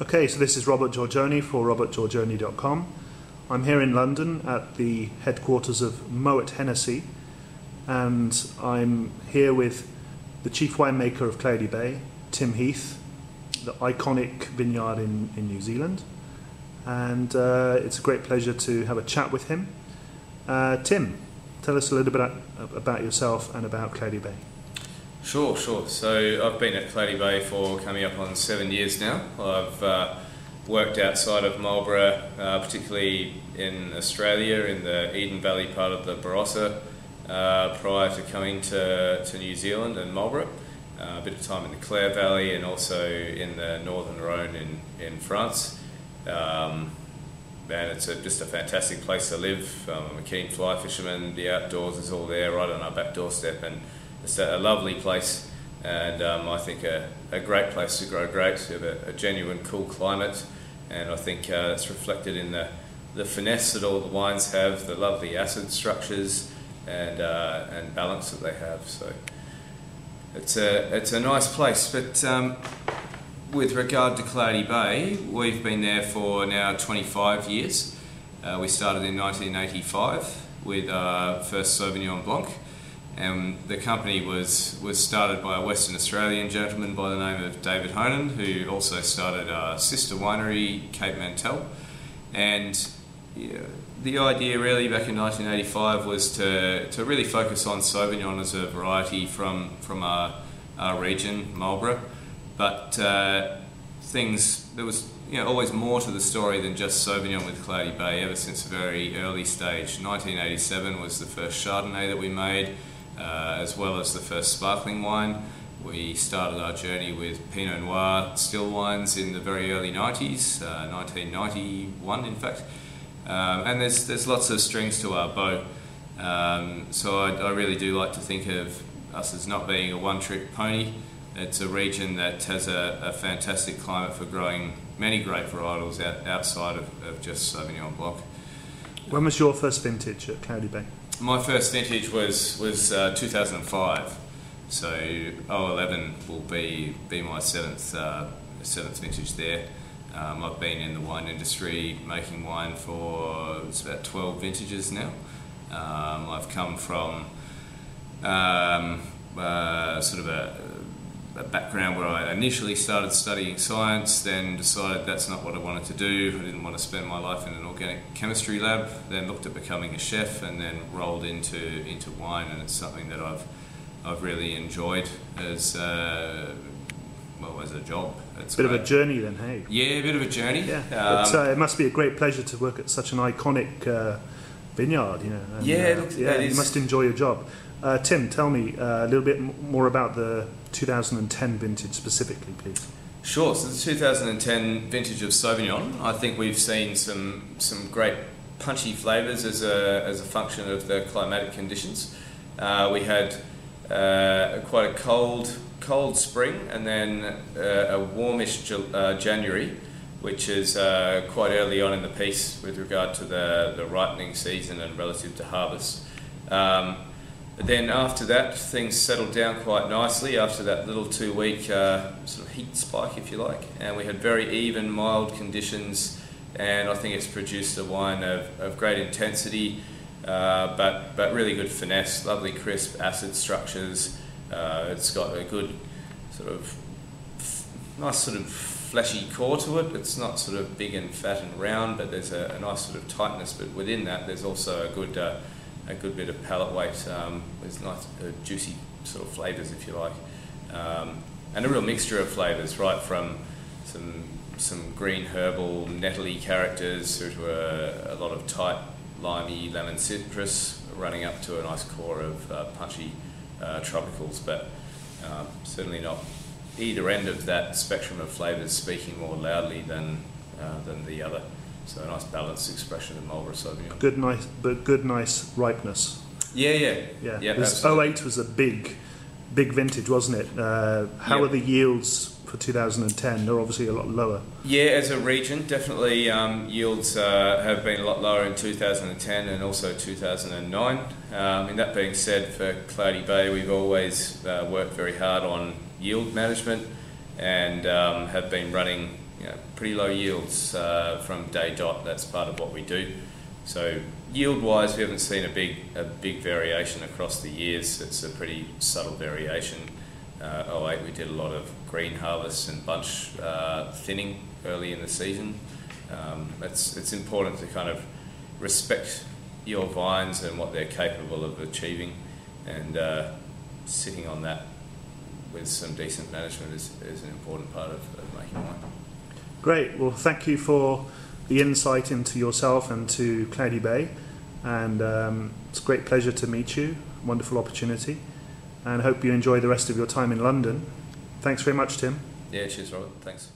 Okay, so this is Robert Giorgione for robertgiorgione.com. I'm here in London at the headquarters of Moet Hennessy, and I'm here with the chief winemaker of Cloudy Bay, Tim Heath, the iconic vineyard in New Zealand, and it's a great pleasure to have a chat with him. Tim, tell us a little bit about yourself and about Cloudy Bay. Sure. So I've been at Cloudy Bay for coming up on 7 years now. I've worked outside of Marlborough, particularly in Australia, in the Eden Valley part of the Barossa, prior to coming to New Zealand and Marlborough. A bit of time in the Clare Valley and also in the Northern Rhone in France. And it's just a fantastic place to live. I'm a keen fly fisherman. The outdoors is all there right on our back doorstep, and it's a lovely place, and I think a great place to grow grapes. We have a genuine cool climate, and I think that's reflected in the finesse that all the wines have, the lovely acid structures and balance that they have. So it's a nice place. But with regard to Cloudy Bay, we've been there for now 25 years. We started in 1985 with our first Sauvignon Blanc. And the company was started by a Western Australian gentleman by the name of David Honan, who also started a sister winery, Cape Mantell. And the idea really back in 1985 was to really focus on Sauvignon as a variety from our region, Marlborough. But there was always more to the story than just Sauvignon with Cloudy Bay ever since a very early stage. 1987 was the first Chardonnay that we made, as well as the first sparkling wine. We started our journey with Pinot Noir still wines in the very early 90s, 1991 in fact. And there's lots of strings to our bow. So I really do like to think of us as not being a one-trick pony. It's a region that has a fantastic climate for growing many grape varietals outside of just Sauvignon Blanc. When was your first vintage at Cloudy Bay? My first vintage was 2005, so 011 will be my seventh vintage there. I've been in the wine industry making wine for about 12 vintages now. I've come from sort of a background where I initially started studying science, then decided that's not what I wanted to do. I didn't want to spend my life in an organic chemistry lab, then looked at becoming a chef, and then rolled into wine, and it's something that I've really enjoyed as a job. It's a bit of a journey then, hey? Yeah, a bit of a journey. Yeah. It must be a great pleasure to work at such an iconic vineyard, And, you must enjoy your job. Tim, tell me a little bit more about the 2010 vintage specifically, please. Sure. So the 2010 vintage of Sauvignon, I think we've seen some great punchy flavours as a function of the climatic conditions. We had quite a cold spring, and then a warmish January, which is quite early on in the piece with regard to the ripening season and relative to harvest. But then after that, things settled down quite nicely after that little 2-week sort of heat spike, if you like, and we had very even, mild conditions, and I think it's produced a wine of great intensity, but really good finesse, lovely crisp acid structures. It's got a good nice sort of fleshy core to it. It's not sort of big and fat and round, but there's a nice sort of tightness, but within that there's also a good bit of palate weight, with nice juicy sort of flavours, if you like, and a real mixture of flavours, right from some green herbal nettly characters through to a lot of tight limey lemon citrus, running up to a nice core of punchy tropicals, but certainly not either end of that spectrum of flavours speaking more loudly than the other. So a nice balanced expression of Marlborough Sauvignon. Good, nice ripeness. Yeah. 08 was a big vintage, wasn't it? How are the yields for 2010? They're obviously a lot lower. Yeah, as a region, definitely yields have been a lot lower in 2010 and also 2009. And that being said, for Cloudy Bay, we've always worked very hard on yield management. and have been running pretty low yields from day dot. That's part of what we do. So yield-wise, we haven't seen a big variation across the years. It's a pretty subtle variation. 08, we did a lot of green harvests and bunch thinning early in the season. It's important to kind of respect your vines and what they're capable of achieving, and sitting on that with some decent management is an important part of making wine. Great. Well, thank you for the insight into yourself and to Cloudy Bay, and it's a great pleasure to meet you. Wonderful opportunity, and hope you enjoy the rest of your time in London. Thanks very much, Tim. Yeah, cheers, Robert. Thanks.